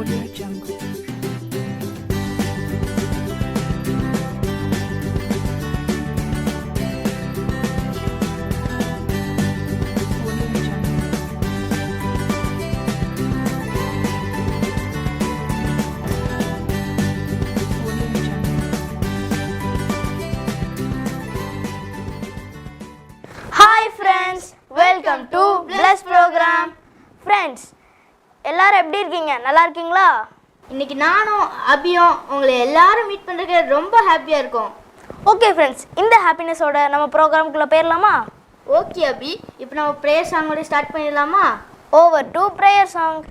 Welcome to plus program. Friends, எல்லாரும் எப்படி இருக்கீங்க? நல்லா இருக்கீங்களா? இன்னைக்கு நானும் அபியும் உங்களை எல்லாரும் மீட் பண்ணுறதுக்கு ரொம்ப ஹாப்பியாக இருக்கும். ஓகே ஃப்ரெண்ட்ஸ், இந்த ஹாப்பினஸோட நம்ம ப்ரோக்ராமுக்குள்ளே போயிடலாமா? ஓகே அபி, இப்போ நம்ம ப்ரேயர் சாங்கோட ஸ்டார்ட் பண்ணிடலாமா? Over to prayer song.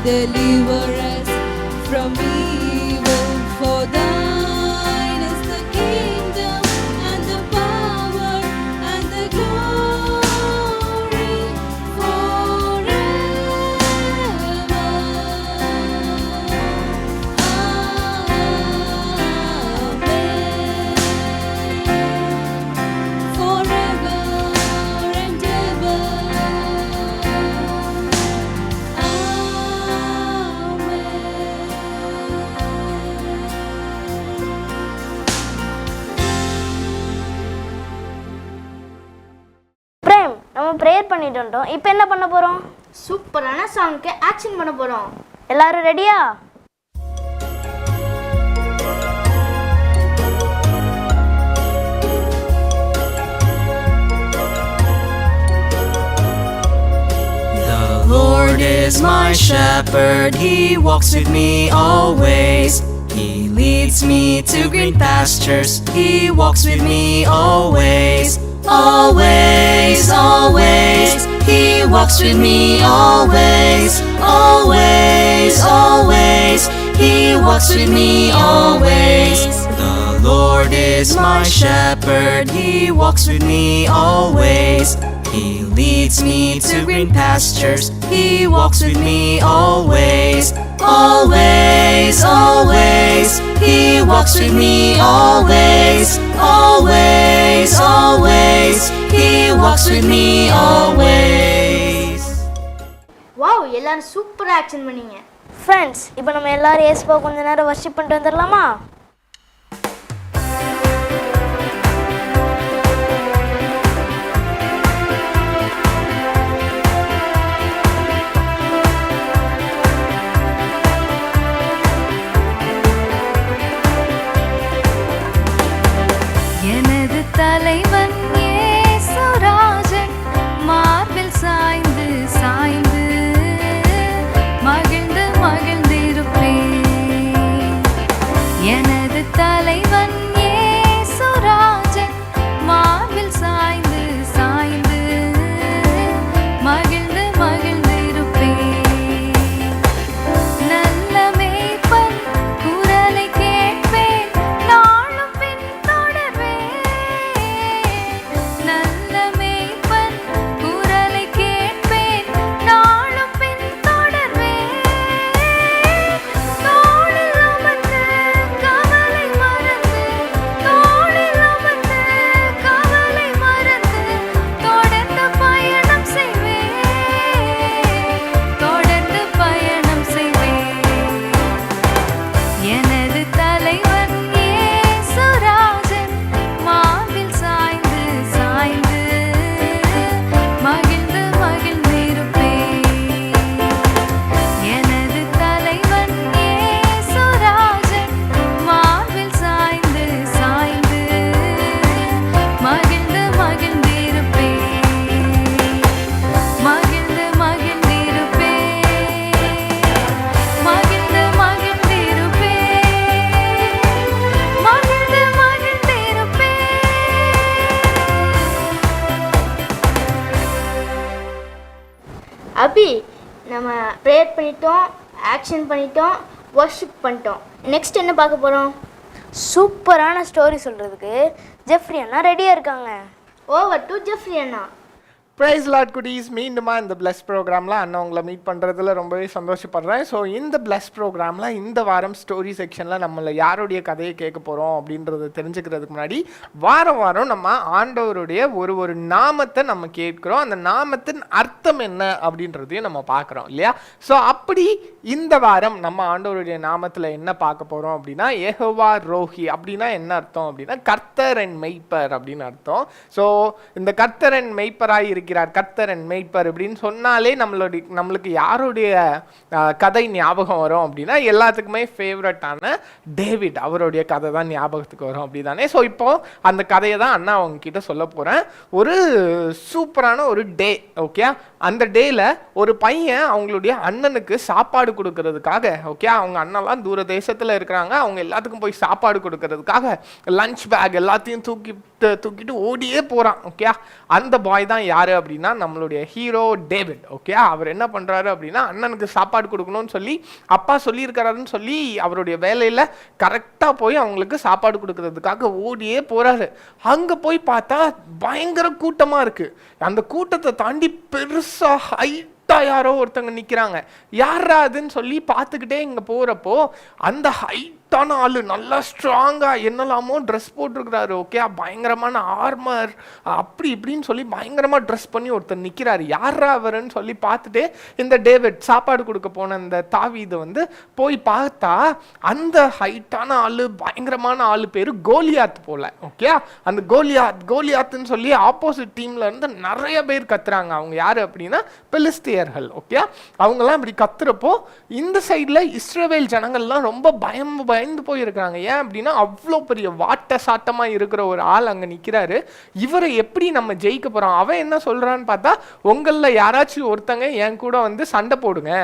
Deliver us from evil, for thine is the kingdom and the power and the glory forever. Amen. Forever and ever. நம்ம ப்ரேயர் பண்ணிட்டு வந்துட்டோம். இப்போ என்ன பண்ண போறோம்? சூப்பரான சாங்க்கு ஆக்ஷன் பண்ண போறோம். எல்லாரும் ரெடியா? The Lord is my shepherd, He walks with me always. He leads me to green pastures, He walks with me always. Always, always, He walks with me always. Always, always, He walks with me always. The Lord is my shepherd, He walks with me always. He leads me to green pastures, He walks with me always. Always, always, He walks with me always. Always, always, He walks with me always. Wow, எல்லாரும் சூப்பரா action பண்ணீங்க. Friends, இப்போ நம்ம எல்லாரும் இயேசுவை கொஞ்ச நேரம் worship பண்ணிட்டு வந்துடலாமா? எனது தலைவன் இயேசுராஜன் மார்பில் சாய்ந்து சாய்ந்து மகிழ்ந்து மகிழ்ந்திருப்பேன். எனது தலைவன் இயேசுராஜன் மார்பில் சாய்ந்து சாய்ந்து மகிழ்ந்து மகிழ்ந்திருப்பேன். நல்ல மேய்ப்பன் குரலை கேட்பேன், நாளும் பின் தொடர்வேன். அபி, நம்ம ப்ரேயர் பண்ணிட்டோம், ஆக்ஷன் பண்ணிட்டோம், வர்ஷிப் பண்ணிட்டோம். நெக்ஸ்ட் என்ன பார்க்க போகிறோம்? சூப்பரான ஸ்டோரி சொல்கிறதுக்கு ஜெஃப்ரி அண்ணா ரெடியாக இருக்காங்க. ஓவர் டு ஜெஃப்ரி அண்ணா. ப்ரைஸ் லார்ட் குட்டீஸ், மீண்டுமா இந்த பிளஸ் ப்ரோக்ராமில் அண்ணா உங்களை மீட் பண்ணுறதுல ரொம்பவே சந்தோஷப்படுறேன். ஸோ இந்த பிளஸ் ப்ரோக்ராமில் இந்த வாரம் ஸ்டோரி செக்ஷனில் நம்மளை யாருடைய கதையை கேட்க போகிறோம் அப்படின்றத தெரிஞ்சுக்கிறதுக்கு முன்னாடி வாரம் வாரம் நம்ம ஆண்டவருடைய ஒரு நாமத்தை நம்ம கேட்குறோம். அந்த நாமத்தின் அர்த்தம் என்ன அப்படின்றதையும் நம்ம பார்க்குறோம் இல்லையா? ஸோ அப்படி இந்த வாரம் நம்ம ஆண்டவருடைய நாமத்தில் என்ன பார்க்க போகிறோம் அப்படின்னா, யெகோவா ரோஹி அப்படின்னா என்ன அர்த்தம் அப்படின்னா கர்த்தர் அண்ட் மெய்ப்பர் அப்படின்னு அர்த்தம். ஸோ இந்த கர்த்தர் அண்ட் மெய்ப்பராக இருக்கிறார், கர்த்தர் அண்ட் மெய்ப்பர் அப்படின்னு சொன்னாலே நம்மளுக்கு யாருடைய கதை ஞாபகம் வரும் அப்படின்னா, எல்லாத்துக்குமே ஃபேவரட்டான டேவிட், அவருடைய கதை தான் ஞாபகத்துக்கு வரும் அப்படி தானே? ஸோ இப்போ அந்த கதையை தான் அண்ணா அவங்கக்கிட்ட சொல்ல போகிறேன். ஒரு சூப்பரான ஒரு டே, ஓகே? அந்த டேயில் ஒரு பையன் அவங்களுடைய அண்ணனுக்கு சாப்பாடு கொடுக்கறதுக்காக, ஓகே, அவங்க அண்ணெல்லாம் தூர தேசத்தில் இருக்கிறாங்க, அவங்க எல்லாத்துக்கும் போய் சாப்பாடு கொடுக்கறதுக்காக லஞ்ச் பேக் எல்லாத்தையும் தூக்கிட்டு ஓடியே போகிறான், ஓகே? அந்த பாய் தான் யார் அப்படின்னா நம்மளுடைய ஹீரோ டேவிட், ஓகே? அவர் என்ன பண்ணுறாரு அப்படின்னா, அண்ணனுக்கு சாப்பாடு கொடுக்கணும்னு சொல்லி அப்பா சொல்லியிருக்கிறாருன்னு சொல்லி அவருடைய வேலையில் கரெக்டாக போய் அவங்களுக்கு சாப்பாடு கொடுக்கறதுக்காக ஓடியே போகிறாரு. அங்கே போய் பார்த்தா பயங்கர கூட்டமாக இருக்குது. அந்த கூட்டத்தை தாண்டி பெருசாக யாரோ ஒருத்தங்க நிற்கிறாங்க. யாரா அதுன்னு சொல்லி பார்த்துக்கிட்டே இங்கே போகிறப்போ அந்த ஹைட்டான ஆளு, நல்லா ஸ்ட்ராங்காக என்னெல்லாமோ ட்ரெஸ் போட்டிருக்கிறாரு, ஓகே? பயங்கரமான ஆர்மர் அப்படி இப்படின்னு சொல்லி பயங்கரமாக ட்ரெஸ் பண்ணி ஒருத்தர் நிற்கிறாரு. யாரா அவருன்னு சொல்லி பார்த்துட்டு இந்த டேவிட் சாப்பாடு கொடுக்க போன அந்த தாவீது வந்து போய் பார்த்தா அந்த ஹைட்டான ஆளு, பயங்கரமான ஆளு பேர் கோலியாத் போல, ஓகே? அந்த கோலியாத்துன்னு சொல்லி ஆப்போசிட் டீம்ல இருந்து நிறைய பேர் கத்துறாங்க. அவங்க யாரு அப்படின்னா பெலிஸ்தியர்கள், ஓகே? அவங்கெல்லாம் இப்படி கத்துறப்போ இந்த சைடில் இஸ்ரவேல் ஜனங்கள்லாம் ரொம்ப பயந்து போயிருக்கிறாங்க. ஏன் அப்படின்னா அவ்வளோ பெரிய வாட்ட சாட்டமா இருக்கிற ஒரு ஆள் அங்கே நிற்கிறாரு. இவரை எப்படி நம்ம ஜெயிக்க போறோம்? அவன் என்ன சொல்றான்னு பார்த்தா, உங்களில் யாராச்சும் ஒருத்தங்க என் கூட வந்து சண்டை போடுங்க,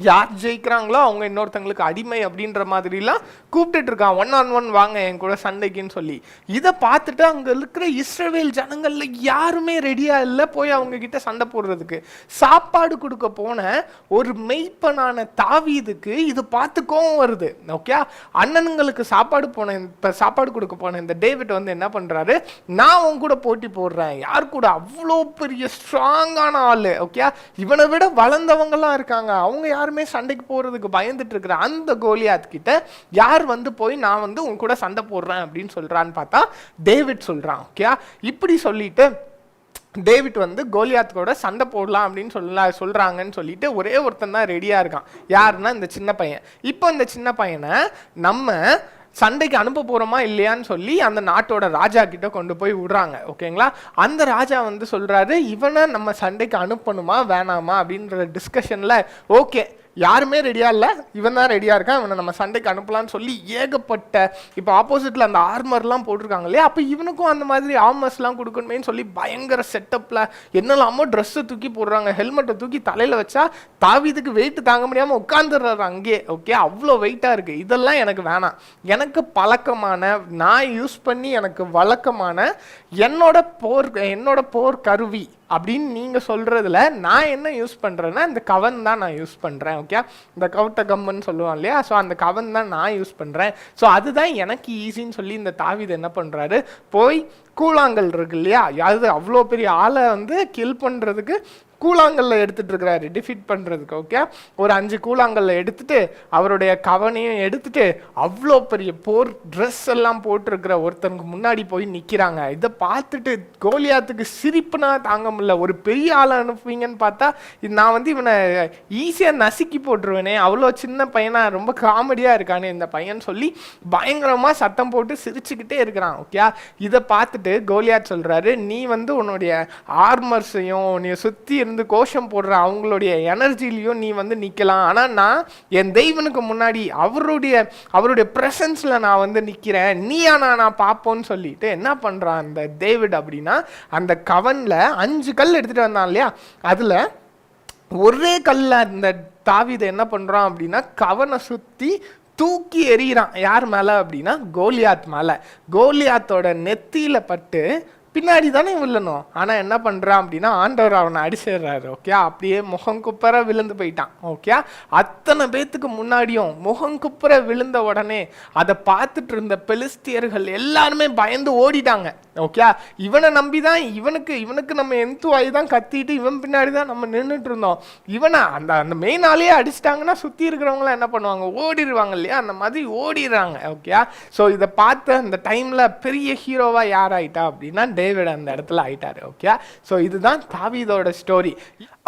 யார் ஜெயிக்கிறாங்களோ அவங்க இன்னொருத்தங்களுக்கு அடிமை அப்படின்ற மாதிரிலாம் கூப்பிட்டுட்டு இருக்கான். 1-on-1 வாங்க என் கூட சண்டைக்குன்னு சொல்லி. இதை பார்த்துட்டு அங்கே இருக்கிற இஸ்ரவேல் ஜனங்கள்ல யாருமே ரெடியா இல்லை போய் அவங்க கிட்ட சண்டை போடுறதுக்கு. சாப்பாடு கொடுக்க போன ஒரு மெய்ப்பனான தாவீதுக்கு இது பார்த்து கோவம் வருது, ஓகே? அண்ணனுங்களுக்கு சாப்பாடு கொடுக்க போன இந்த டேவிட் வந்து என்ன பண்றாரு, நான் உன் கூட போட்டி போடுறேன், யார் கூட? அவ்வளோ பெரிய ஸ்ட்ராங்கான ஆளு, ஓகே? இவனை விட வளர்ந்தவங்கலாம் இருக்காங்க, அவங்க யாருமே சண்டைக்கு போறதுக்கு பயந்துட்டு இருக்கிற அந்த கோலியாத் கிட்ட யார் வந்து போய் நான் வந்து உன் கூட சண்டை போடுறேன் அப்படின்னு சொல்றான்னு பார்த்தா டேவிட் சொல்றான், ஓகே? இப்படி சொல்லிட்டு டேவிட் வந்து கோலியாத் கூட சண்டை போடலாம் அப்படின்னு சொல்றாங்கன்னு சொல்லிட்டு ஒரே ஒருத்தன் தான் ரெடியா இருக்கான். யாருன்னா இந்த சின்ன பையன். இப்போ இந்த சின்ன பையனை நம்ம சண்டைக்கு அனுப்ப போறோமா இல்லையான்னு சொல்லி அந்த நாட்டோட ராஜா கிட்ட கொண்டு போய் விடுறாங்க, ஓகேங்களா? அந்த ராஜா வந்து சொல்றாரு, இவனை நம்ம சண்டைக்கு அனுப்பணுமா வேணாமா அப்படின்ற டிஸ்கஷன்ல ஓகே யாருமே ரெடியா இல்லை, இவன் தான் ரெடியா இருக்கான், இவனை நம்ம சண்டைக்கு அனுப்பலான்னு சொல்லி ஏகப்பட்ட இப்போ ஆப்போசிட்ல அந்த ஆர்மர்லாம் போட்டிருக்காங்க இல்லையா, அப்போ இவனுக்கும் அந்த மாதிரி ஆர்மர்ஸ்லாம் கொடுக்கணுமேன்னு சொல்லி பயங்கர செட்டப்ல என்னெல்லாமோ ட்ரெஸ்ஸை தூக்கி போடுறாங்க, ஹெல்மெட்டை தூக்கி தலையில வச்சா தாவீதுக்கு வெயிட் தாங்க முடியாம உட்காந்துடுறாரு அங்கேயே, ஓகே? அவ்வளோ வெயிட்டா இருக்கு. இதெல்லாம் எனக்கு வேணாம், எனக்கு பழக்கமான, நான் யூஸ் பண்ணி எனக்கு வழக்கமான என்னோட போர் கருவி அப்படின்னு நீங்க சொல்றதுல நான் என்ன யூஸ் பண்றேன்னா இந்த கவன் தான் நான் யூஸ் பண்றேன், ஓகே? இந்த கவுட்ட கம்முன்னு சொல்லுவான் இல்லையா, ஸோ அந்த கவன் தான் நான் யூஸ் பண்றேன், ஸோ அதுதான் எனக்கு ஈஸின்னு சொல்லி இந்த தாவீது என்ன பண்றாரு, போய் கூழாங்கல் இருக்கு இல்லையா, அது அவ்வளோ பெரிய ஆளை வந்து கில் பண்றதுக்கு கூழாங்கல்ல எடுத்துட்டு இருக்கிறாரு, டிஃபீட் பண்றதுக்கு, ஓகே? ஒரு 5 கூழாங்கல்ல எடுத்துட்டு அவருடைய கவனையும் எடுத்துட்டு அவ்வளோ பெரிய போர் ட்ரெஸ் எல்லாம் போட்டிருக்கிற ஒருத்தனுக்கு முன்னாடி போய் நிற்கிறாங்க. இதை பார்த்துட்டு கோலியாத்துக்கு சிரிப்புனா தாங்க முடியல. ஒரு பெரிய ஆளை அனுப்புவீங்கன்னு பார்த்தா நான் வந்து இவனை ஈஸியாக நசுக்கி போட்டுருவேனே, அவ்வளோ சின்ன பையனா, ரொம்ப காமெடியாக இருக்கானே இந்த பையன் சொல்லி பயங்கரமாக சத்தம் போட்டு சிரிச்சுக்கிட்டே இருக்கிறான், ஓகே? இதை பார்த்துட்டு கோலியாத் சொல்றாரு, நீ வந்து உன்னுடைய ஆர்மர்ஸையும் நீ சுற்றி இருந்து கோஷம் போடுற அவங்களுடைய எனர்ஜிலையும் நீ வந்து நிக்கலாம், ஆனா நான் என் தெய்வனுக்கு முன்னாடி அவருடைய பிரசன்ஸ்ல நான் வந்து நிக்கிறேன், நீயா நான் பார்ப்போன்னு சொல்லிட்டு என்ன பண்றான் அந்த டேவிட் அப்படின்னா, அந்த கவன்ல 5 கல் எடுத்துட்டு வந்தான் இல்லையா, அதுல ஒரே கல்ல இந்த தாவீது என்ன பண்றான் அப்படின்னா கவனை சுத்தி தூக்கி எறிகிறான். யார் மேல அப்படின்னா கோலியாத் மேல. கோலியாத்தோட நெத்தியில பட்டு பின்னாடி தானே விழணும். ஆனால் என்ன பண்ணுறான் அப்படின்னா ஆண்டவர் அவனை அடிச்சிடுறாரு. ஓகே, அப்படியே முகங்குப்புற விழுந்து போயிட்டான். ஓகே, அத்தனை பேத்துக்கு முன்னாடியும் முகங்குப்புற விழுந்த உடனே அதை பார்த்துட்டு இருந்த பெலிஸ்தியர்கள் எல்லாருமே பயந்து ஓடிட்டாங்க. ஓகே, இவனை நம்பி தான் இவனுக்கு நம்ம எந்துவாய் தான் கத்திட்டு இவன் பின்னாடி தான் நம்ம நின்றுட்டு இருந்தோம். இவனை அந்த மெயின் ஆளையே அடிச்சிட்டாங்கன்னா சுற்றி இருக்கிறவங்களாம் என்ன பண்ணுவாங்க, ஓடிடுவாங்க இல்லையா, அந்த மாதிரி ஓடிடுறாங்க. ஓகே, ஸோ இதை பார்த்த அந்த டைமில் பெரிய ஹீரோவாக யார் ஆயிட்டா அப்படின்னா டேவிட் அந்த இடத்துல ஆயிட்டாரு. ஓகே, ஸோ இதுதான் தாவீதோட ஸ்டோரி.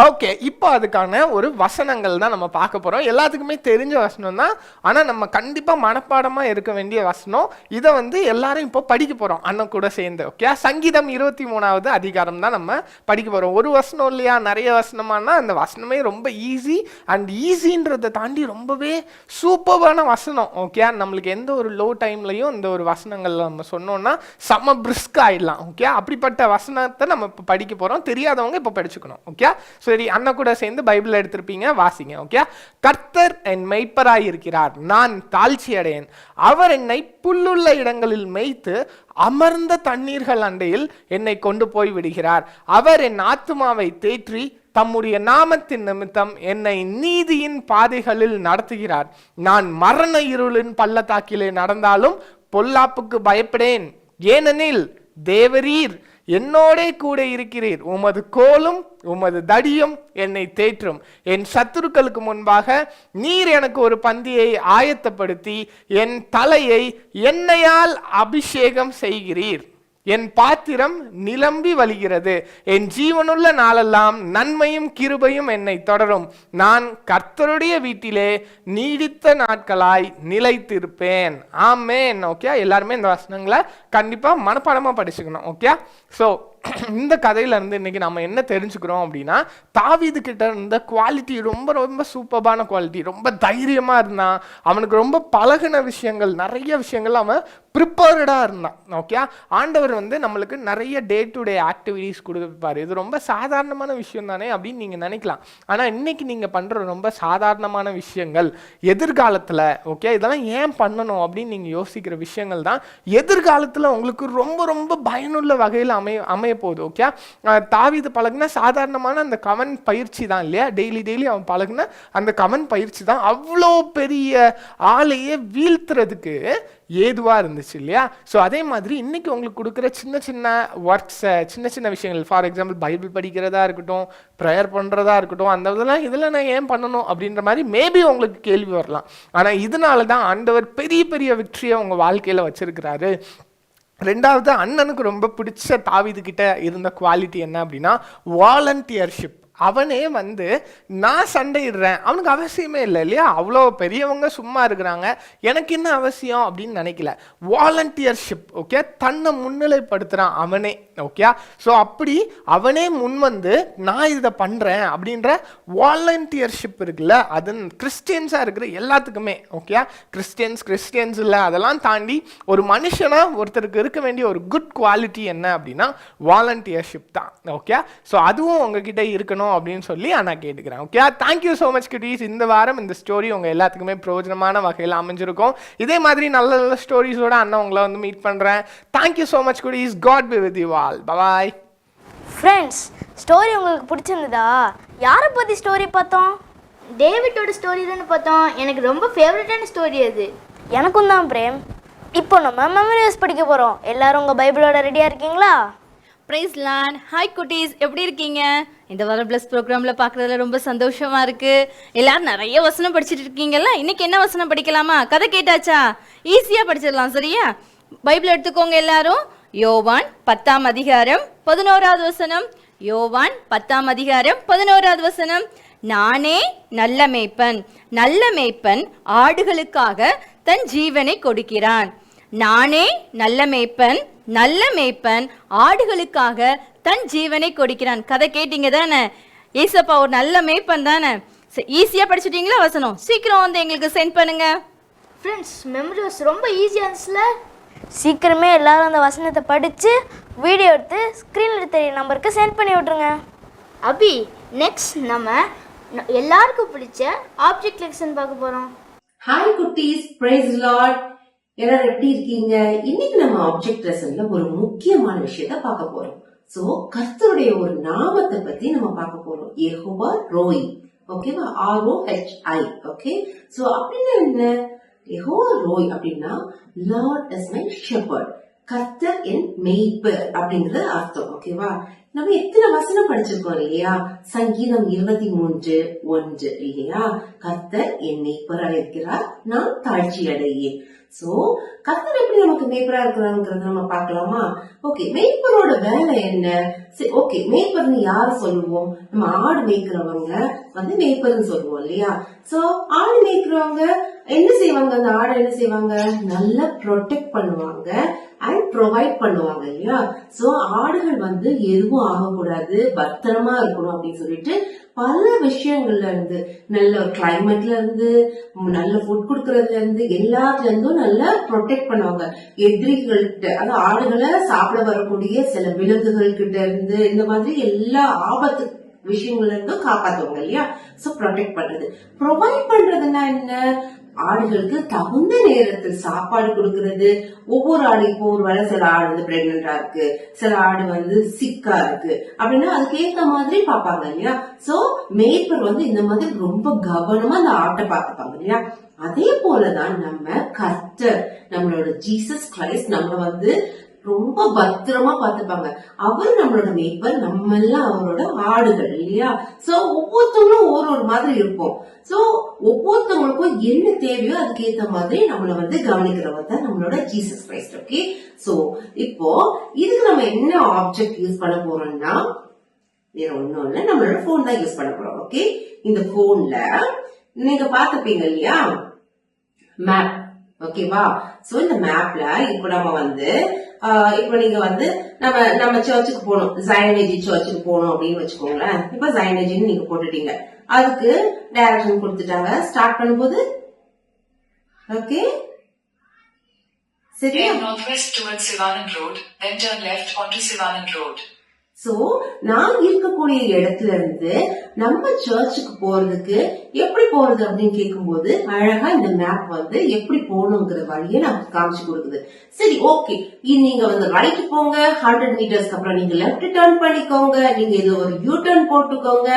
ஓகே, இப்போ அதுக்கான ஒரு வசனங்கள் தான் நம்ம பார்க்க போகிறோம். எல்லாத்துக்குமே தெரிஞ்ச வசனம் தான், ஆனால் நம்ம கண்டிப்பாக மனப்பாடமாக இருக்க வேண்டிய வசனம். இதை எல்லாரும் இப்போ படிக்க போகிறோம் அண்ணன் கூட சேர்ந்து. ஓகே, சங்கீதம் 23வது அதிகாரம் தான் நம்ம படிக்க போகிறோம். ஒரு வசனம் இல்லையா, நிறைய வசனமானா அந்த வசனமே ரொம்ப ஈஸி. அண்ட் ஈஸின்றதை தாண்டி ரொம்பவே சூப்பரான வசனம். ஓகே, நம்மளுக்கு எந்த ஒரு லோ டைம்லையும் இந்த ஒரு வசனங்கள் நம்ம சொன்னோம்னா செம பிரிஸ்க் ஆயிடலாம். ஓகே, அப்படிப்பட்ட வசனத்தை நம்ம இப்போ படிக்க போகிறோம். தெரியாதவங்க இப்போ படிச்சுக்கணும். ஓகே, சரி, அண்ணன் கூட சேர்ந்து பைபிள் எடுத்திருப்பீங்க, வாசிங்க. ஓகே, கர்த்தர் என் மெய்ப்பராய் இருக்கிறார், நான் தாழ்ச்சி அடையேன். அவர் என்னை புல்லுள்ள இடங்களில் மேய்த்து அமர்ந்த தண்ணீர்கள் அண்டையில் என்னை கொண்டு போய் விடுகிறார். அவர் என் ஆத்துமாவை தேற்றி தம்முடைய நாமத்தின் நிமித்தம் என்னை நீதியின் பாதைகளில் நடத்துகிறார். நான் மரண இருளின் பள்ளத்தாக்கிலே நடந்தாலும் பொல்லாப்புக்கு பயப்படேன், ஏனெனில் தேவரீர் என்னோடே கூட இருக்கிறீர். உமது கோலும் உமது தடியும் என்னை தேற்றும். என் சத்துருக்களுக்கு முன்பாக நீர் எனக்கு ஒரு பந்தியை ஆயத்தப்படுத்தி என் தலையை எண்ணெயால் அபிஷேகம் செய்கிறீர். என் பாத்திரம் நிலம்பி வழிகிறது. என் ஜீவனுள்ள நாளெல்லாம் நன்மையும் கிருபையும் என்னை தொடரும். நான் கர்த்தருடைய வீட்டிலே நீடித்த நாட்களாய் நிலைத்திருப்பேன். ஆமென். ஓகே, எல்லாருமே இந்த வசனங்களை கண்டிப்பா மனப்பாடமா படிச்சுக்கணும். ஓகே, ஸோ இந்த கதையில இருந்து இன்னைக்கு நம்ம என்ன தெரிஞ்சுக்கிறோம் அப்படின்னா, தாவீது கிட்ட இருந்த குவாலிட்டி ரொம்ப ரொம்ப சூப்பரான குவாலிட்டி. ரொம்ப தைரியமா இருந்தான், அவனுக்கு ரொம்ப பழகின விஷயங்கள், நிறைய விஷயங்கள் அவன் ப்ரிப்பேர்டா இருந்தான். ஓகே, ஆண்டவர் நம்மளுக்கு நிறைய டே டு டே ஆக்டிவிட்டிஸ் கொடுப்பாரு. இது ரொம்ப சாதாரணமான விஷயம் தானே அப்படின்னு நீங்க நினைக்கலாம். ஆனா இன்னைக்கு நீங்க பண்ற ரொம்ப சாதாரணமான விஷயங்கள் எதிர்காலத்துல, ஓகே, இதெல்லாம் ஏன் பண்ணணும் அப்படின்னு நீங்க யோசிக்கிற விஷயங்கள் தான் எதிர்காலத்துல உங்களுக்கு ரொம்ப ரொம்ப பயனுள்ள வகையில் அமைய போகுது. ஓகே, தாவீது பழகுன சாதாரணமான அந்த கவன் பயிற்சி தான் இல்லையா, டெய்லி அவன் பழகுன அந்த கவன் பயிற்சி தான் அவ்வளோ பெரிய ஆளையே வீழ்த்துறதுக்கு ஏதுவா இருந்துச்சு இல்லையா. ஸோ அதே மாதிரி இன்னைக்கு உங்களுக்கு கொடுக்குற சின்ன சின்ன ஒர்க்ஸை, சின்ன சின்ன விஷயங்கள், ஃபார் எக்ஸாம்பிள் பைபிள் படிக்கிறதா இருக்கட்டும், ப்ரேயர் பண்ணுறதா இருக்கட்டும், அந்த இதெல்லாம் நான் ஏன் பண்ணணும் அப்படின்ற மாதிரி மேபி உங்களுக்கு கேள்வி வரலாம். ஆனால் இதனால தான் ஆண்டவர் பெரிய பெரிய வெற்றியை உங்கள் வாழ்க்கையில் வச்சிருக்கிறாரு. ரெண்டாவது, அண்ணனுக்கு ரொம்ப பிடிச்ச தாவீது கிட்ட இருந்த குவாலிட்டி என்ன அப்படின்னா வாலண்டியர்ஷிப். அவனே நான் சண்டையிடுறேன், அவனுக்கு அவசியமே இல்லை இல்லையா, அவ்வளோ பெரியவங்க சும்மா இருக்கிறாங்க, எனக்கு என்ன அவசியம் அப்படின்னு நினைக்கல. வாலண்டியர்ஷிப். ஓகே, தன்னை முன்னிலைப்படுத்துகிறான் அவனே. ஓகே, ஸோ அப்படி அவனே நான் இதை பண்ணுறேன் அப்படின்ற வாலண்டியர்ஷிப் இருக்குல்ல, அது கிறிஸ்டியன்ஸாக இருக்கிற எல்லாத்துக்குமே. ஓகே, கிறிஸ்டியன்ஸ் இல்லை, அதெல்லாம் தாண்டி ஒரு மனுஷனாக ஒருத்தருக்கு இருக்க வேண்டிய ஒரு குட் குவாலிட்டி என்ன அப்படின்னா வாலண்டியர்ஷிப் தான். ஓகே, ஸோ அதுவும் உங்ககிட்ட இருக்கணும் அப்படின்னு சொல்லி நான் கேட்டுக்கிறேன். Okay, thank you so much kitties. இந்த வாரம் இந்த ஸ்டோரி உங்கள் எல்லாத்துக்குமே பிரயோஜனமான வகையில் அமைஞ்சிருக்கும். இதே மாதிரி நல்ல நல்ல ஸ்டோரிஸோட அண்ணன் உங்களை மீட் பண்ணுறேன். தேங்க்யூ ஸோ மச் கிட்டீஸ். God be with you all. Bye friends, story உங்களுக்கு பிடிச்சிருந்ததா? யாரை பற்றி ஸ்டோரி பார்த்தோம்? டேவிட்டோட ஸ்டோரி தானே பார்த்தோம். எனக்கு ரொம்ப ஃபேவரட்டான ஸ்டோரி அது. எனக்கும் தான் பிரேம். இப்போ நம்ம மெமரிஸ் படிக்க போகிறோம். எல்லாரும் உங்கள் பைபிளோட ரெடியாக இருக்கீங்களா? Price Lord. ஹாய் குட்டீஸ், எப்படி இருக்கீங்க? இந்த வாரம் பிளஸ் ப்ரோக்ராமில் பார்க்குறதுல ரொம்ப சந்தோஷமாக இருக்குது. எல்லோரும் நிறைய வசனம் படிச்சுட்டு இருக்கீங்கல்ல. இன்றைக்கி என்ன வசனம் படிக்கலாமா? கதை கேட்டாச்சா? ஈஸியாக படிச்சிடலாம். சரியா? பைபிள் எடுத்துக்கோங்க எல்லாரும். யோவான் 10ஆம் அதிகாரம் 11வது வசனம். யோவான் 10ஆம் அதிகாரம் 11வது வசனம். நானே நல்ல மேய்ப்பன், நல்ல மேய்ப்பன் ஆடுகளுக்காக தன் ஜீவனை கொடுக்கிறான். நானே நல்ல மேய்ப்பன், நல்ல மேய்ப்பன் ஆடுகளுக்காக தன் ஜீவனை கொடுக்கிறான். கதை கேட்டீங்க தானே? ஏசப்பா ஒரு நல்ல மேய்ப்பன் தானே? ஈஸியாக படிச்சுட்டீங்களா வசனம்? சீக்கிரம் எங்களுக்கு சென்ட் பண்ணுங்க. ஃப்ரெண்ட்ஸ், மெமரிஸ் ரொம்ப ஈஸியாக இருந்துச்சுல. சீக்கிரமே எல்லாரும் அந்த வசனத்தை படித்து வீடியோ எடுத்து ஸ்க்ரீனில் தெரிய நம்பருக்கு சென்ட் பண்ணி விட்ருங்க. அபி, நெக்ஸ்ட் நம்ம எல்லாருக்கும் பிடிச்ச ஆப்ஜெக்ட் லெசன் பார்க்க போகிறோம். ஹாய் குட்டீஸ், பிரைஸ் லார்ட். எல்லாரும் எப்படி இருக்கீங்க? இன்னைக்கு நம்ம ஆப்ஜெக்ட் லெசன்ல ஒரு முக்கியமான விஷயத்த பார்க்க போறோம். சோ கர்த்தருடைய ஒரு நாமத்தை பத்தி நம்ம பார்க்க போறோம். யெகோவா ரோய். ஓகேவா? ROHI. ஓகே. சோ அப்படின்னா என்ன? யெகோவா ரோய் அப்படின்னா லார்ட் இஸ் மை ஷெப்பர்ட். கர்த்தர் என் மேய்ப்பர் அப்படிங்கறது அர்த்தம். ஓகேவா? நம்ம எத்தனை வசனம் படிச்சிருக்கோம் இல்லையா? சங்கீதம் 23:1 இல்லையா? கர்த்தர் என் மேய்ப்பராக இருக்கிறார், நான் தாழ்ச்சி அடையேன். சோ கர்த்தர் எப்படி நமக்கு மேய்ப்பரா இருக்கிறாங்கிறத நம்ம பார்க்கலாமா? ஓகே, மேய்ப்பரோட வேலை என்ன? ஓகே, மேய்ப்பர்னு யார சொல்லுவோம்? நம்ம ஆடு மேய்க்கிறவங்க வந்து மேய்ப்பர்னு சொல்லுவோம் இல்லையா? சோ ஆடு மேய்க்கிறவங்க என்ன செய்வாங்க? அந்த ஆடை என்ன செய்வாங்க? நல்லா ப்ரொடெக்ட் பண்ணுவாங்க அண்ட் ப்ரொவைட் பண்ணுவாங்க இல்லையா? சோ ஆடுகள் வந்து எதுவும் ஆகக்கூடாது, பத்திரமா இருக்கணும் அப்படின்னு சொல்லிட்டு பல விஷயங்கள்ல இருந்து, நல்ல ஒரு கிளைமேட்ல இருந்து, நல்ல ஃபுட் கொடுக்கறதுல இருந்து, எல்லாத்துல இருந்தும் நல்லா ப்ரொடெக்ட் பண்ணுவாங்க. எதிரிகள்கிட்ட, அதாவது ஆடுகளை சாப்பிட வரக்கூடிய சில விலங்குகள் கிட்ட இருந்து, இந்த மாதிரி எல்லா ஆபத்து விஷயங்கள்ல இருந்தும் காப்பாத்துவாங்க இல்லையா? சோ ப்ரொடெக்ட் பண்றது. ப்ரொவைட் பண்றதுன்னா என்ன? ஆடுகளுக்கு தகுந்த நேரத்தில் சாப்பாடு கொடுக்கறது. ஒவ்வொரு ஆடு, இப்போ ஒரு வேளை சில ஆடு வந்து பிரெக்னெண்டா இருக்கு, சில ஆடு வந்து சிக்கா இருக்கு அப்படின்னா அதுக்கேற்ற மாதிரி பாப்பாங்க இல்லையா? சோ மேய்ப்பர் வந்து இந்த மாதிரி ரொம்ப கவனமா அந்த ஆட்டை பாத்துப்பாங்க இல்லையா? அதே போலதான் நம்ம கர்த்தர், நம்மளோட ஜீசஸ் கிரைஸ்ட் நம்மள வந்து ரொம்ப பத்திரமா பாத்துப்பாங்க. அவரு நம்மளோட மேய்ப்பர், நம்ம எல்லாம் அவரோட ஆடுகள் இல்லையா? சோ ஒவ்வொருத்தவங்களும் ஒரு மாதிரி இருப்போம். சோ ஒவ்வொருத்தவங்களுக்கும் என்ன தேவையோ அதுக்கு ஏத்த மாதிரி நம்மள வந்து கவனிக்கிறவர் தான் நம்மளோட ஜீசஸ் கிரைஸ்ட். ஓகே, சோ இப்போ இதுக்கு நம்ம என்ன ஆப்ஜெக்ட் யூஸ் பண்ண போறோம்னா, வேற ஒண்ணும் இல்ல, நம்மளோட போன் தான் யூஸ் பண்ண போறோம். ஓகே, இந்த போன்ல நீங்க பாத்துப்பீங்க இல்லையா மேப். ஓகேவா? சோ இந்த மேப்ல இப்ப நம்ம வந்து இப்ப நீங்க வந்து நம்ம சர்ச்சுக்கு போகணும், ஜயனேஜி சர்ச்சுக்கு போகணும் அப்படின்னு வச்சுக்கோங்களேன். இப்ப ஜயனேஜின்னு நீங்க போட்டுட்டீங்க, அதுக்கு டைரக்ஷன் கொடுத்துட்டாங்க. ஸ்டார்ட் பண்ணும்போது ஓகே சரியா? Northwest towards Sivanand Road, then turn left onto Sivanand Road. So நான் இருக்கக்கூடிய இடத்துல இருந்து நம்ம சர்ச்சுக்கு போறதுக்கு எப்படி போறது அப்படின்னு கேட்கும்போது அழகா இந்த மேப் வந்து எப்படி போகணுங்கிற வழியை நமக்கு காமிச்சு கொடுக்குது. சரி, ஓகே, நீங்க வந்து ரைட் போங்க, 100 மீட்டர்ஸ்க்கு அப்புறம் நீங்க லெப்ட் டர்ன் பண்ணிக்கோங்க, நீங்க இது ஒரு யூ டர்ன் போட்டுக்கோங்க,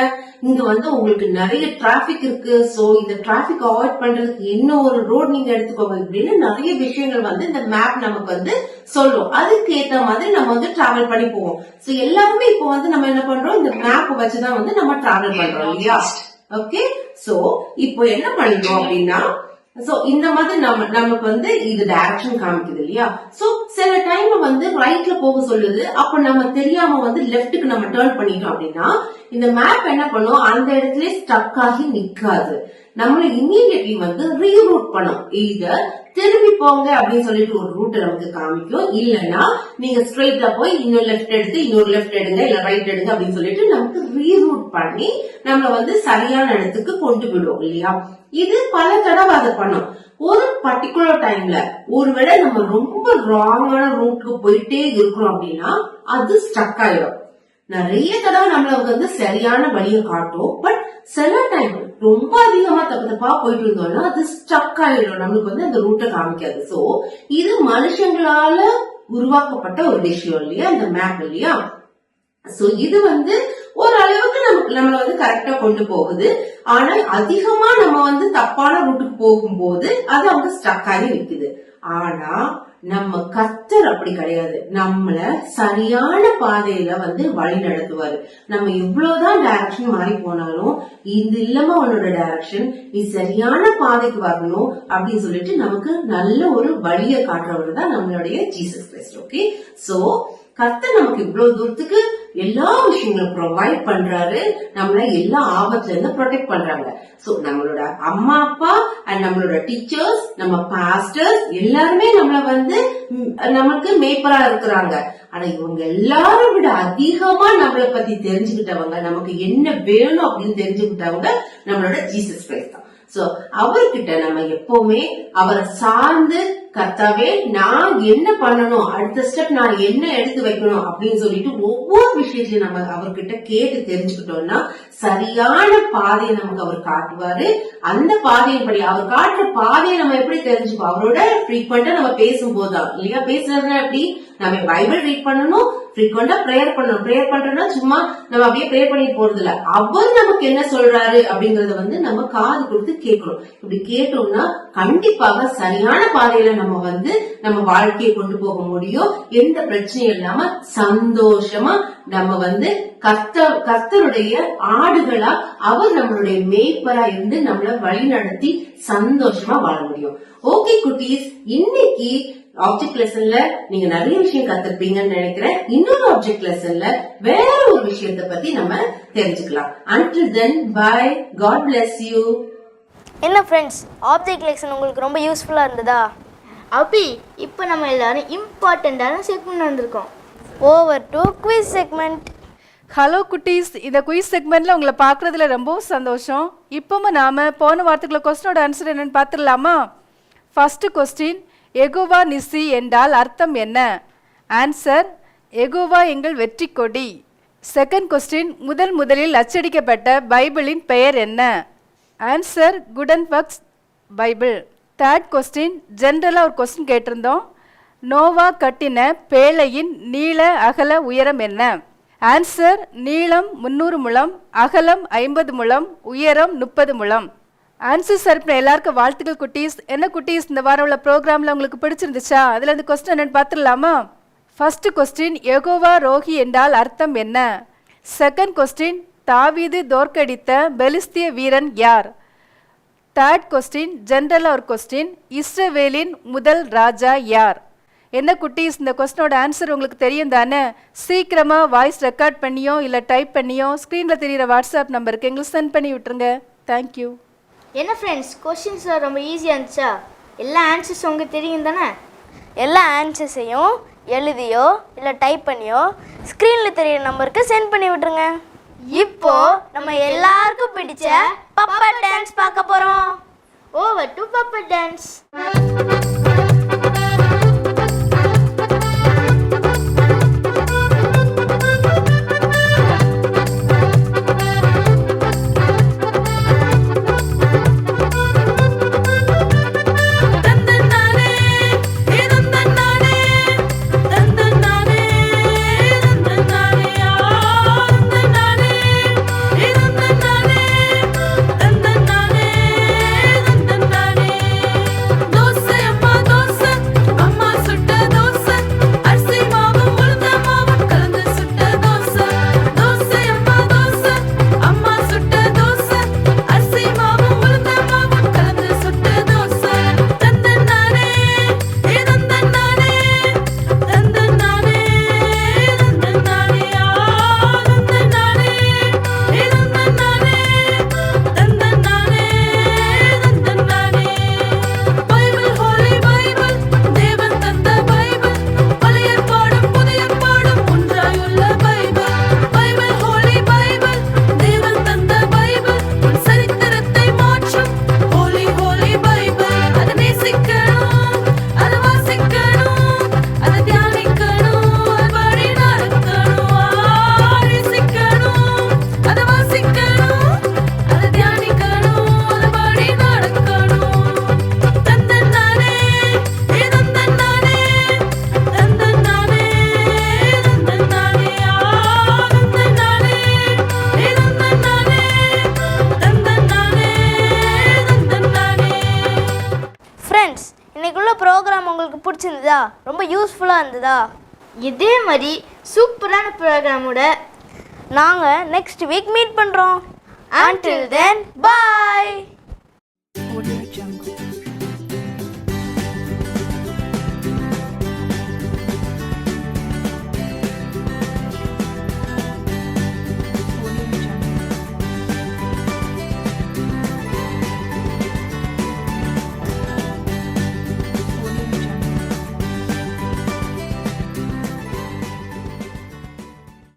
இங்க வந்து உங்களுக்கு நிறைய டிராபிக் இருக்கு, சோ இந்த டிராபிக் அவாய்ட் பண்றதுக்கு இன்னும் ஒரு ரோட் நீங்க எடுத்துக்கோங்க, இப்படின்னு நிறைய விஷயங்கள் வந்து இந்த மேப் நமக்கு வந்து சொல்லும். அதுக்கு ஏத்த மாதிரி நம்ம வந்து டிராவல் பண்ணி போவோம். சோ எல்லாருமே இப்போ வந்து நம்ம என்ன பண்றோம், இந்த மேப் வச்சுதான் வந்து நம்ம டிராவல் பண்றோம் இல்லையா? ஓகே, சோ இப்போ என்ன பண்றோம் அப்படின்னா, சோ இந்த மாதிரி நமக்கு வந்து இது டைரக்ஷன் காமிக்குது இல்லையா? சோ சில டைம்ல வந்து ரைட்ல போக சொல்லுது, அப்ப நம்ம தெரியாம வந்து லெப்ட்டுக்கு நம்ம டர்ன் பண்ணிட்டோம் அப்படின்னா இந்த மேப் என்ன பண்ணும், அந்த இடத்துல ஸ்டக் ஆகி நிக்காது, நம்மள இம்மீடியட்லி வந்து ரீரூட் பண்ணும். இதர் திரும்பி போங்க அப்படின்னு சொல்லிட்டு ஒரு ரூட் நமக்கு காமிக்கும், இல்லன்னா நீங்க ஸ்ட்ரெயிட்டா போய் இன்னொரு லெஃப்ட் எடுத்து இன்னொரு லெஃப்ட் எடுங்க, இல்ல ரைட் எடுங்க அப்படின்னு சொல்லிட்டு நமக்கு ரீரூட் பண்ணி நம்மள வந்து சரியான இடத்துக்கு கொண்டு விடும் இல்லையா? இது பல தடவை அதை பண்ணும். ஒரு பர்டிகுலர் டைம்ல ஒருவேளை நம்ம ரொம்ப ராங்கான ரூட்க்கு போயிட்டே இருக்கிறோம் அப்படின்னா அது ஸ்டக் ஆயிடும். நிறைய தடவை நம்மளுக்கு வந்து சரியான வழியை காட்டும், பட் சில டைம் ரொம்ப அதிகமா தப்பு தப்பா போயிட்டு இருந்தோம்னா அது ஸ்டக் ஆயிடும், நம்மளுக்கு வந்து அந்த ரூட்டை காமிக்காது. சோ இது மனுஷங்களால உருவாக்கப்பட்ட ஒரு விஷயம் இல்லையா, இந்த மேப் இல்லையா? சோ இது வந்து ஓரளவுக்கு நம்மள வந்து கரெக்டா கொண்டு போகுது. ஆனால் அதிகமா நம்ம வந்து தப்பான ரூட்டுக்கு போகும்போது அது அவங்க ஸ்டக் ஆகி நிக்குது. ஆனா நம்ம கர்த்தர் அப்படி கிடையாது, நம்மள சரியான பாதையில வந்து வழி நடத்துவாரு. நம்ம எவ்வளவுதான் டைரக்ஷன் மாறி போனாலும் இது இல்லாம உன்னோட டைரக்ஷன், நீ சரியான பாதைக்கு வரணும் அப்படின்னு சொல்லிட்டு நமக்கு நல்ல ஒரு வழியை காட்டுறவர் தான் நம்மளுடைய ஜீசஸ் கிரைஸ்ட். ஓகே, சோ கர்த்தர் நமக்கு இவ்வளவு தூரத்துக்கு எல்லா விஷயங்களும் ப்ரொவைட் பண்றாரு, நம்மள எல்லா ஆபத்துல இருந்து ப்ரொடெக்ட் பண்றாங்க. சோ நம்மளோட அம்மா அப்பா அண்ட் நம்மளோட டீச்சர்ஸ், நம்ம பாஸ்டர்ஸ் எல்லாருமே நம்மள வந்து நமக்கு மேய்ப்பரா இருக்கிறாங்க. ஆனா இவங்க எல்லாரும் விட அதிகமா நம்மளை பத்தி தெரிஞ்சுக்கிட்டவங்க, நமக்கு என்ன வேணும் அப்படின்னு தெரிஞ்சுக்கிட்டவங்க நம்மளோட ஜீசஸ் கிரைஸ்ட் தான். சோ அவர்கிட்ட நம்ம எப்பவுமே அவரை சார்ந்து கர்த்தாவே நான் என்ன பண்ணணும், அடுத்த ஸ்டெப் நான் என்ன எடுத்து வைக்கணும் அப்படின்னு சொல்லிட்டு ஒவ்வொரு விஷயத்தையும் நம்ம அவர்கிட்ட கேட்டு தெரிஞ்சுக்கிட்டோம்னா சரியான பாதையை நமக்கு அவர் காட்டுவாரு. அந்த பாதையின்படி அவர் காட்டுற பாதையை நம்ம எப்படி தெரிஞ்சுப்போம், அவரோட ஃப்ரீக்வெண்டா நம்ம பேசும்போதுதான் இல்லையா. பேசுறதுனா எப்படி, நம்ம பைபிள் ரீட் பண்ணணும், ஃப்ரீக்வெண்டா பிரேயர் பண்ணணும். பிரேயர் பண்றோம்னா சும்மா நம்ம அப்படியே பிரேயர் பண்ணிட்டு போறது இல்ல, அவர் நமக்கு என்ன சொல்றாரு அப்படிங்கறத நம்ம காது கொடுத்து கேட்கணும். இப்படி கேட்டோம்னா கண்டிப்பாக சரியான பாதையில நம்ம வாழ்க்கையை கொண்டு போக முடியும். எந்த பிரச்சனையும் இல்லாம சந்தோஷமா நம்ம கர்த்தருடைய ஆடுகளா அவர் நம்மளுடைய மேய்ப்பரா இருந்து நம்மள வழி நடத்தி சந்தோஷமா வாழ முடியும். ஓகே குட்டீஸ், இன்னைக்கு ஆப்ஜெக்ட் லெசன்ல நீங்க நிறைய விஷயம் கத்துப்பீங்கன்னு நினைக்கிறேன். இன்னொரு ஆப்ஜெக்ட் லெசன்ல வேற ஒரு விஷயத்தை பத்தி நம்ம தெரிஞ்சுக்கலாம். Until then, bye. God bless you. என்ன ஃப்ரெண்ட்ஸ், ஆப்ஜெக்ட் லெசன் உங்களுக்கு ரொம்ப யூஸ்ஃபுல்லாக இருந்ததா? அபி, இப்போ நம்ம எல்லாரும் இம்பார்ட்டண்ட்டான செக்மெண்ட் வந்திருக்கோம். Over to quiz segment. Hello குட்டீஸ், இந்த குயிஸ் செக்மெண்ட்டில் உங்களை பார்க்குறதுல ரொம்பவும் சந்தோஷம். இப்போவும் நாம் போன வாரத்துக்குள்ள கொஸ்டினோட ஆன்சர் என்னென்னு பார்த்துடலாமா? ஃபஸ்ட்டு கொஸ்டின், எகோவா நிசி என்றால் அர்த்தம் என்ன? ஆன்சர், எகோவா எங்கள் வெற்றி கொடி. செகண்ட் கொஸ்டின், முதலில் அச்சடிக்கப்பட்ட பைபிளின் பெயர் என்ன? Answer, Gutenberg's Bible. Third question, ஜென்ரலாக ஒரு கொஸ்டின் கேட்டிருந்தோம். நோவா கட்டின பேழையின் நீள அகல உயரம் என்ன? ஆன்சர், நீளம் 300 முழம், அகலம் 50 முழம், உயரம் 30 முழம். ஆன்சர் சரிப்பின எல்லாருக்கும் வாழ்த்துக்கள் குட்டீஸ். என்ன குட்டீஸ், இந்த வாரம் உள்ள ப்ரோக்ராமில் உங்களுக்கு பிடிச்சிருந்துச்சா? அதில் இந்த கொஸ்டின் என்னென்னு பார்த்துடலாமா? ஃபர்ஸ்ட் கொஸ்டின், யெகோவா ரோகி என்றால் அர்த்தம் என்ன? செகண்ட் கொஸ்டின், தாவீது தோற்கடித்த பெலிஸ்திய வீரன் யார்? தேர்ட் கொஸ்டின், ஜென்ரலாக ஒரு கொஸ்டின், இஸ்ரவேலின் முதல் ராஜா யார்? என்ன குட்டீஸ், இந்த கொஸ்டினோட ஆன்சர் உங்களுக்கு தெரியும் தானே? சீக்கிரமாக வாய்ஸ் ரெக்கார்ட் பண்ணியோ இல்லை டைப் பண்ணியோ ஸ்க்ரீனில் தெரிகிற வாட்ஸ்அப் நம்பருக்கு எங்களுக்கு சென்ட் பண்ணி விட்டுருங்க. தேங்க்யூ. என்ன ஃப்ரெண்ட்ஸ், கொஸ்டின்ஸ் ரொம்ப ஈஸியாக இருந்துச்சா? எல்லா ஆன்சர்ஸ் உங்களுக்கு தெரியும் தானே? எல்லா ஆன்சர்ஸையும் எழுதியோ இல்லை டைப் பண்ணியோ ஸ்க்ரீனில் தெரியிற நம்பருக்கு சென்ட் பண்ணி விட்டுருங்க. இப்போ நம்ம எல்லாருக்கும் பிடிச்ச பப்பட் டான்ஸ் பார்க்க போறோம். Over to puppet dance. Program உங்களுக்கு பிடிச்சிருந்ததா? ரொம்ப யூஸ்ஃபுல்லாக இருந்ததா? இதே மாதிரி சூப்பரான ப்ரோக்ராமோட நாங்கள் நெக்ஸ்ட் வீக் மீட் பண்ணுறோம். Until then, bye.